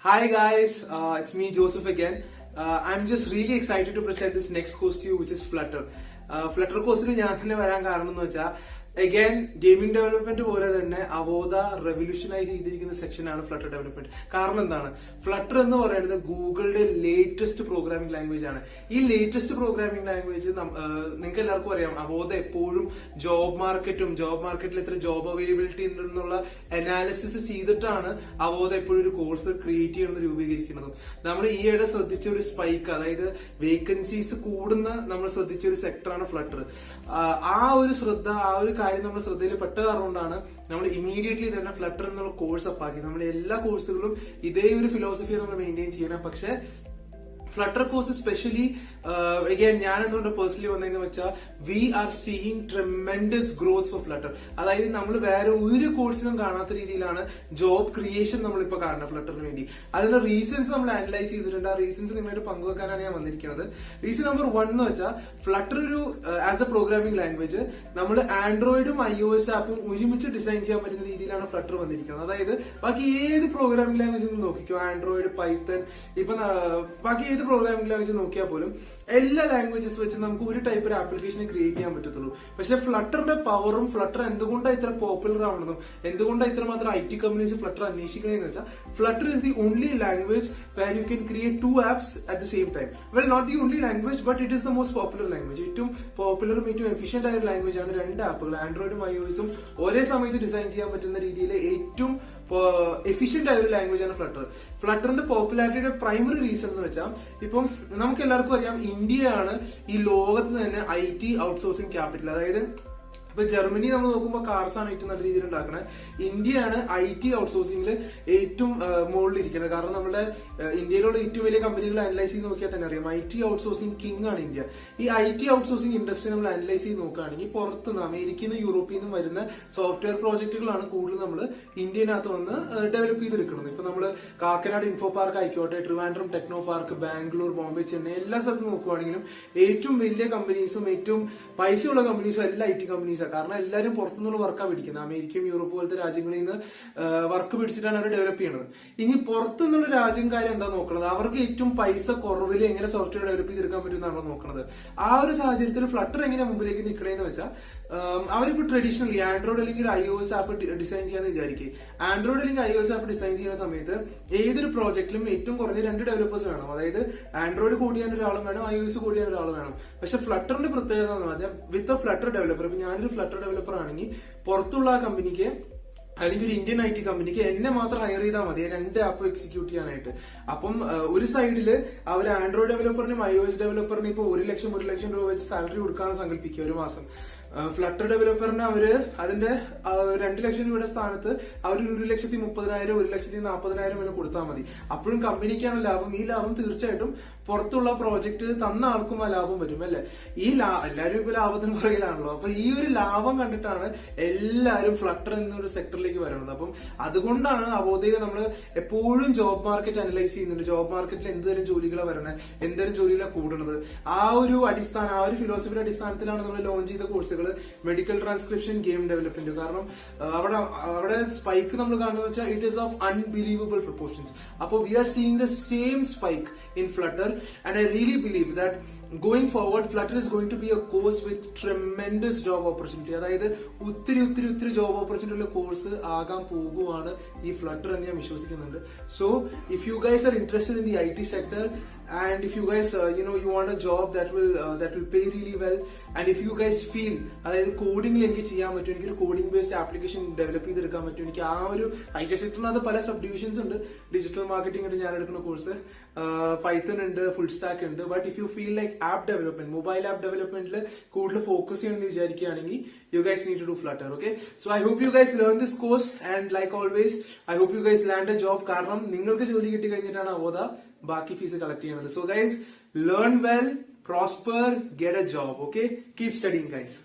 Hi guys, it's me Joseph again. I'm just really excited to present this next course to you, which is Flutter. Flutter course ഞാൻ തന്നെ വരാൻ കാരണം എന്ന് വെച്ചാൽ again gaming development പോലെ തന്നെ അവോധ revolutionise ചെയ്തിരിക്കുന്ന സെക്ഷനാണ് ഫ്ലട്ടർ ഡെവലപ്മെന്റ്. കാരണം എന്താണ്? ഫ്ലട്ടർ എന്ന് പറയുന്നത് ഗൂഗിളിന്റെ ലേറ്റസ്റ്റ് പ്രോഗ്രാമിംഗ് ലാംഗ്വേജ് ആണ്. ഈ ലേറ്റസ്റ്റ് പ്രോഗ്രാമിംഗ് ലാംഗ്വേജ് നിങ്ങൾക്ക് എല്ലാവർക്കും അറിയാം. അവോധ എപ്പോഴും ജോബ് മാർക്കറ്റിൽ എത്ര ജോബ് അവൈലബിലിറ്റി ഉണ്ടെന്നുള്ള അനാലിസിസ് ചെയ്തിട്ടാണ് അവോധ എപ്പോഴും ഒരു കോഴ്സ് ക്രിയേറ്റ് ചെയ്യുന്നത്, രൂപീകരിക്കുന്നത്. നമ്മൾ ഈയിടെ ശ്രദ്ധിച്ച ഒരു സ്പൈക്ക്, അതായത് വേക്കൻസീസ് കൂടുന്ന നമ്മൾ ശ്രദ്ധിച്ച ഒരു സെക്ടറാണ് ഫ്ലട്ടർ. ആ ഒരു കാര്യം നമ്മുടെ ശ്രദ്ധയിൽ പെട്ട കാരണം കൊണ്ടാണ് നമ്മൾ ഇമീഡിയറ്റ്ലി തന്നെ ഫ്ലട്ടർ എന്നുള്ള കോഴ്സ് അപ്പാക്കി. നമ്മുടെ എല്ലാ കോഴ്സുകളും ഇതേ ഒരു ഫിലോസഫി നമ്മൾ മെയിൻറ്റെയിൻ ചെയ്യണം. പക്ഷെ ഫ്ലട്ടർ കോഴ്സ് സ്പെഷ്യലി അഗൈൻ ഞാൻ എന്തുകൊണ്ട് പേഴ്സണലി വന്നതെന്ന് വെച്ചാൽ we are seeing tremendous growth for Flutter. അതായത് നമ്മൾ വേറെ ഒരു കോഴ്സിനും കാണാത്ത രീതിയിലാണ് ജോബ് ക്രിയേഷൻ നമ്മളിപ്പോ കാണുന്നത് ഫ്ലട്ടറിന് വേണ്ടി. അതിന്റെ റീസൺസ് നമ്മൾ അനലൈസ് ചെയ്തിട്ടുണ്ട്. ആ റീസൺസ് നിങ്ങളായിട്ട് പങ്കുവെക്കാനാണ് ഞാൻ വന്നിരിക്കുന്നത്. റീസൺ നമ്പർ 1 എന്ന് വെച്ചാൽ ഫ്ലട്ടർ ഒരു ആസ് എ പ്രോഗ്രാമിംഗ് ലാംഗ്വേജ് നമ്മൾ ആൻഡ്രോയിഡും iOS ആപ്പും ഒരുമിച്ച് ഡിസൈൻ ചെയ്യാൻ പറ്റുന്ന രീതിയിലാണ് ഫ്ലട്ടർ വന്നിരിക്കുന്നത്. അതായത് ബാക്കി ഏത് പ്രോഗ്രാമിംഗ് ലാംഗ്വേജ് നോക്കിക്കോ, ആൻഡ്രോയിഡ്, പൈത്തൺ, ഇപ്പൊ ബാക്കി ഏത് പ്രോഗ്രാമിംഗ് ലാംഗ്വേജ് നോക്കിയാൽ പോലും എല്ലാ ലാംഗ്വേജസ് വെച്ച് നമുക്ക് ഒരു ടൈപ്പ് ഒരു ആപ്ലിക്കേഷൻ ക്രിയേറ്റ് ചെയ്യാൻ പറ്റത്തുള്ളൂ. പക്ഷെ ഫ്ലട്ടറിന്റെ പവറും ഫ്ലട്ടർ എന്തുകൊണ്ടാണ് ഇത്ര പോപ്പുലർ ആവുന്നതും എന്തുകൊണ്ടാണ് ഇത്രമാത്രം IT കമ്പനീസ് ഫ്ലട്ടർ അന്വേഷിക്കണമെന്ന് വെച്ചാൽ Flutter is the only language where you can create 2 apps at the same time. Well, not the only language, but it is the most popular language. ഏറ്റവും പോപ്പുലറും ഏറ്റവും efficient ആയ ഒരു language ആണ് 2 ആപ്പുകൾ, ആൻഡ്രോയിഡും iOSും ഒരേ സമയത്ത് ഡിസൈൻ ചെയ്യാൻ പറ്റുന്ന രീതിയിൽ ഏറ്റവും എഫിഷ്യന്റ് ആയ ഒരു ലാംഗ്വേജ് ആണ് ഫ്ലട്ടർ. ഫ്ലട്ടറിന്റെ പോപ്പുലാരിറ്റിയുടെ പ്രൈമറി റീസൺ എന്ന് വെച്ചാൽ ഇപ്പം നമുക്ക് എല്ലാവർക്കും അറിയാം, ഇന്ത്യയാണ് ഈ ലോകത്ത് തന്നെ IT ഔട്ട്സോഴ്സിംഗ് ക്യാപിറ്റൽ. അതായത് ഇപ്പൊ ജർമ്മനി നമ്മൾ നോക്കുമ്പോൾ കാർസ് ആണ് ഏറ്റവും നല്ല രീതിയിൽ ഉണ്ടാക്കുന്നത്. ഇന്ത്യയാണ് IT ഔട്ട്സോഴ്സിംഗിൽ ഏറ്റവും മുകളിലിരിക്കുന്നത്. കാരണം നമ്മുടെ ഇന്ത്യയിലുള്ള ഏറ്റവും വലിയ കമ്പനികൾ അനലൈസ് ചെയ്ത് നോക്കിയാൽ തന്നെ അറിയാം, IT ഔട്ട്സോഴ്സിംഗ് കിങ് ആണ് ഇന്ത്യ. ഈ IT ഔട്ട്സോഴ്സിംഗ് ഇൻഡസ്ട്രി നമ്മൾ അനലൈസ് ചെയ്ത് നോക്കുകയാണെങ്കിൽ പുറത്തുനിന്ന് അമേരിക്കയിൽ നിന്നും യൂറോപ്പിൽ നിന്നും വരുന്ന സോഫ്റ്റ്വെയർ പ്രോജക്റ്റുകളാണ് കൂടുതൽ നമ്മൾ ഇന്ത്യനകത്ത് വന്ന് ഡെവലപ്പ് ചെയ്തെടുക്കുന്നത്. ഇപ്പൊ നമ്മൾ കാക്കനാട് ഇൻഫോ പാർക്ക് ആയിക്കോട്ടെ, ട്രിവാൻഡ്രം ടെക്നോ പാർക്ക്, ബാംഗ്ലൂർ, ബോംബെ, ചെന്നൈ എല്ലാ സ്ഥലത്തും നോക്കുവാണെങ്കിലും ഏറ്റവും വലിയ കമ്പനീസും ഏറ്റവും പൈസയുള്ള കമ്പനീസും എല്ലാം IT കമ്പനീസാണ്. കാരണം എല്ലാവരും പുറത്തുനിന്നുള്ള വർക്കാണ് പിടിക്കുന്നത്. അമേരിക്കയും യൂറോപ്പ് പോലത്തെ രാജ്യങ്ങളിൽ നിന്ന് വർക്ക് പിടിച്ചിട്ടാണ് അവർ ഡെവലപ്പ് ചെയ്യുന്നത്. ഇനി പുറത്തുനിന്നുള്ള രാജ്യക്കാരെ എന്താ നോക്കുന്നത്? അവർക്ക് ഏറ്റവും പൈസ കുറവിൽ എങ്ങനെ സോഫ്റ്റ്വെയർ ഡെവലപ്പ് ചെയ്തെടുക്കാൻ പറ്റും എന്നാണ് നോക്കുന്നത്. ആ ഒരു സാഹചര്യത്തിൽ ഫ്ലട്ടർ എങ്ങനെ മുമ്പിലേക്ക് നിൽക്കണേന്ന് വെച്ചാൽ അവരിപ്പോ ട്രഡീഷണലി ആൻഡ്രോയിഡ് അല്ലെങ്കിൽ iOS ആപ്പ് ഡിസൈൻ ചെയ്യാന്ന് വിചാരിക്കും. ആൻഡ്രോയിഡ് അല്ലെങ്കിൽ iOS ആപ്പ് ഡിസൈൻ ചെയ്യുന്ന സമയത്ത് ഏതൊരു പ്രോജക്റ്റിലും ഏറ്റവും കുറഞ്ഞ 2 ഡെവലപ്പേഴ്സ് വേണം. അതായത് ആൻഡ്രോയിഡ് കോഡ് ചെയ്യാൻ ഒരാളും വേണം, iOS കോഡ് ചെയ്യാൻ ഒരാളും വേണം. പക്ഷെ ഫ്ലട്ടറിന്റെ പ്രത്യേകത എന്ന് പറഞ്ഞാൽ വിത്ത് എ ഫ്ലട്ടർ ഡെവലപ്പർ, ഇപ്പൊ ഞാനൊരു ഫ്ലട്ടർ ഡെവലപ്പർ ആണെങ്കിൽ പുറത്തുള്ള ആ കമ്പനിക്ക് അല്ലെങ്കിൽ ഒരു ഇന്ത്യൻ IT കമ്പനിക്ക് എന്നെ മാത്രം ഹയർ ചെയ്താൽ മതി 2 ആപ്പ് എക്സിക്യൂട്ട് ചെയ്യാനായിട്ട്. അപ്പം ഒരു സൈഡില് അവർ ആൻഡ്രോയിഡ് ഡെവലപ്പറിനും iOS ഡെവലപ്പറിനും ഇപ്പൊ 1 ലക്ഷം രൂപ വെച്ച് സാലറി കൊടുക്കാന്ന് സങ്കല്പിക്കുക ഒരു മാസം. ഫ്ലട്ടർ ഡെവലപ്പറിന് അവര് അതിന്റെ 2 ലക്ഷം രൂപയുടെ സ്ഥാനത്ത് അവർ 1,30,000 1,40,000 വരെ കൊടുത്താൽ മതി. അപ്പോഴും കമ്പനിക്കാണ് ലാഭം. ഈ ലാഭം തീർച്ചയായിട്ടും പുറത്തുള്ള പ്രോജക്റ്റ് തന്ന ആൾക്കും ആ ലാഭം വരും, അല്ലെ? എല്ലാവരും ഇപ്പൊ ലാഭത്തിന് പുറകിലാണല്ലോ. അപ്പൊ ഈ ഒരു ലാഭം കണ്ടിട്ടാണ് എല്ലാവരും ഫ്ലട്ടർ എന്നൊരു സെക്ടറിലേക്ക് വരുന്നത്. അപ്പം അതുകൊണ്ടാണ് അവോധയിൽ നമ്മൾ എപ്പോഴും ജോബ് മാർക്കറ്റ് അനലൈസ് ചെയ്യുന്നുണ്ട്. ജോബ് മാർക്കറ്റിൽ എന്തുതരം ജോലികളാണ് വരണത്, എന്തുതരം ജോലികളാണ് കൂടുന്നത്, ആ ഒരു ഫിലോസഫിയുടെ അടിസ്ഥാനത്തിലാണ് നമ്മൾ ലോഞ്ച് ചെയ്ത കോഴ്സുകൾ മെഡിക്കൽ ട്രാൻസ്ക്രിപ്ഷൻ, ഗെയിം ഡെവലപ്മെന്റ്. കാരണം അവിടെ സ്പൈക്ക് നമ്മൾ കാണുന്നത് വെച്ചാൽ it is of unbelievable proportions. അപ്പോൾ we are seeing the same spike in Flutter, and I really believe that going forward Flutter is going to be a course with tremendous job opportunity. അതായത് ഒത്തിരി job opportunity ഉള്ള course ആകാൻ പോകുവാണ് ഈ flutter എന്ന് ഞാൻ വിശ്വസിക്കുന്നുണ്ട്. So if you guys are interested in the IT sector, and if you guys you want a job that will pay really well, and if you guys feel അതായത് കോഡിംഗിൽ എനിക്ക് ചെയ്യാൻ പറ്റും, എനിക്കൊരു കോഡിംഗ് ബേസ്ഡ് ആപ്ലിക്കേഷൻ ഡെവലപ്പ് ചെയ്തെടുക്കാൻ പറ്റും, എനിക്ക് ആ ഒരു IT സെക്ടറിനകത്ത് പല സബ് ഡിവിഷൻസ് ഉണ്ട്. ഡിജിറ്റൽ മാർക്കറ്റിംഗ് ഉണ്ട് ഞാൻ എടുക്കുന്ന കോഴ്സ്, പൈത്തൺ ഉണ്ട്, ഫുൾ സ്റ്റാക്ക് ഉണ്ട്. But if you feel like app development, mobile app ഡെവലപ്മെന്റിൽ കൂടുതൽ ഫോക്കസ് ചെയ്യണമെന്ന് വിചാരിക്കുകയാണെങ്കിൽ you guys need to do Flutter. Okay, so I hope you guys learn this course, and like always I hope you guys land a job. കാരണം നിങ്ങൾക്ക് ജോലി കിട്ടി കഴിഞ്ഞിട്ടാണ് അവോധ ബാക്കി fees collect ചെയ്യുന്നത്. So guys, learn well, prosper, get a job. Okay, keep studying guys.